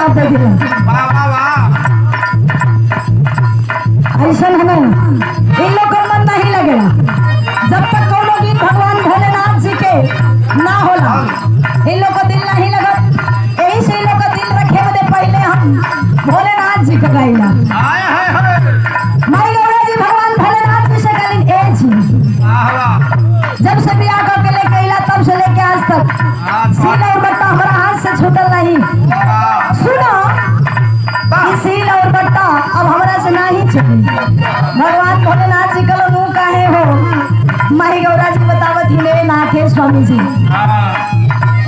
जवाब दे दिया। वाह वाह वाह। ऐसा हमें इन लोग को मन नहीं लगेगा जब तक कोनो गीत भगवान भोलेनाथ जी के ना होला इन लोग को दिल नहीं लगत। यही से इन लोग का दिल रखे बदे पहले हम भोलेनाथ जी का गाइला। हाय हाय हाय। माई गौरा जी भगवान भोलेनाथ जी से कहलिन ए जी वाह वाह। जब से बियाह करके लेके अइला तब से लेके आज तक सील और बट्टा हमारा हाथ से छूटल नहीं। सुनो कि सील और बट्टा अब हमारा से नहीं छूटी। भगवान भोलेनाथ जी कलो नू काहे हो माई गौरा जी बतावत ही मेरे नाथ है स्वामी जी।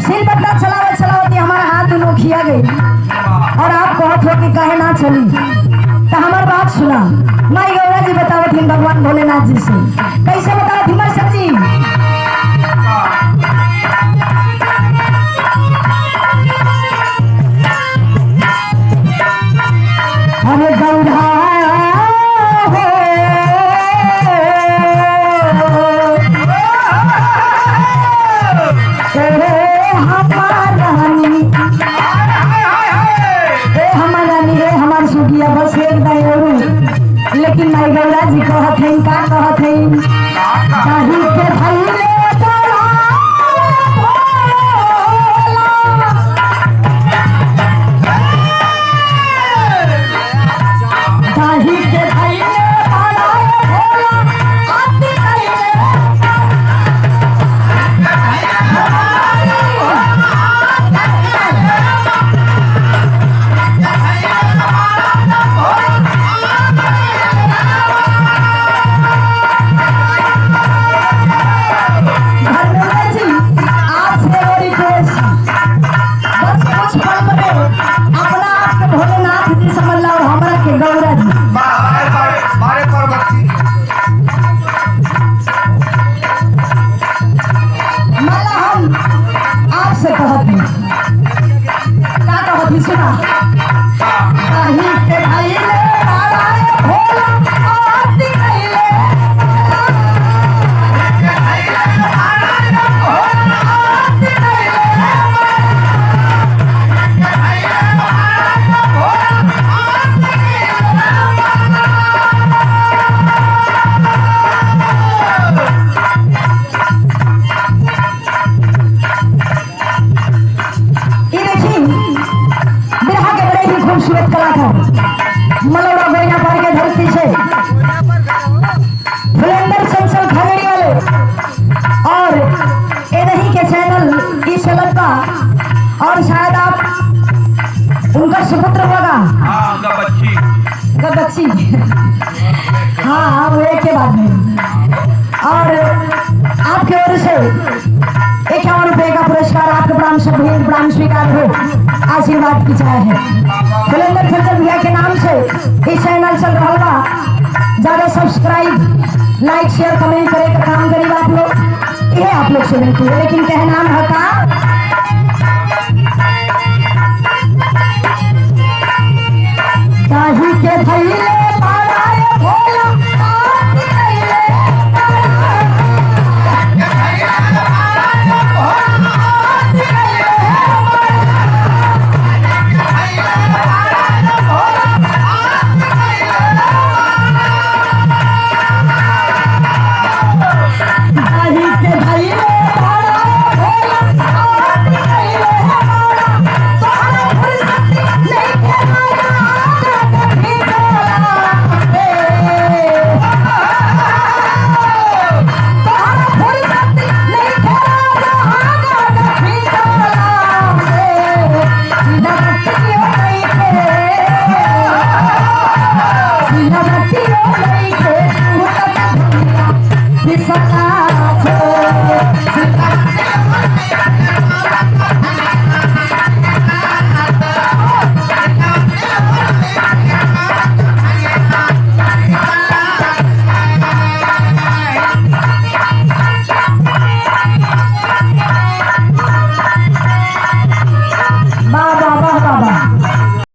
सील बट्टा चलावत चलावत ही हमारा हाथ दोनों खिया गई और आप कहत हो कि काहे ना चली तो हमार बात सुना। माई गौरा जी बतावत ही भगवान भोलेनाथ जी से कैसे बतावत हिमर सब्जी। अरे गौरा लेकिन माई गौरा जी कहत है का कहत है दाही के धैले तोरा दाही के धैले तोरा आती मलौड़ा गोइना पर के धरती से फुलेंदर चंचल खगड़ी वाले और इन्हीं के चैनल इस लड़का और शायद आप उनका सुपुत्र होगा बच्ची हाँ वो एक के बाद में और आपके ओर से 51 रुपए का पुरस्कार आपके प्राण स्वीकार हो आशीर्वाद की चाहे है। फुलेंदर चंचल भैया के नाम से इस चैनल चल रहा होगा। ज्यादा सब्सक्राइब लाइक शेयर कमेंट करे का काम करिए आप लोग। ये आप लोग से मिलती है लेकिन कहना है का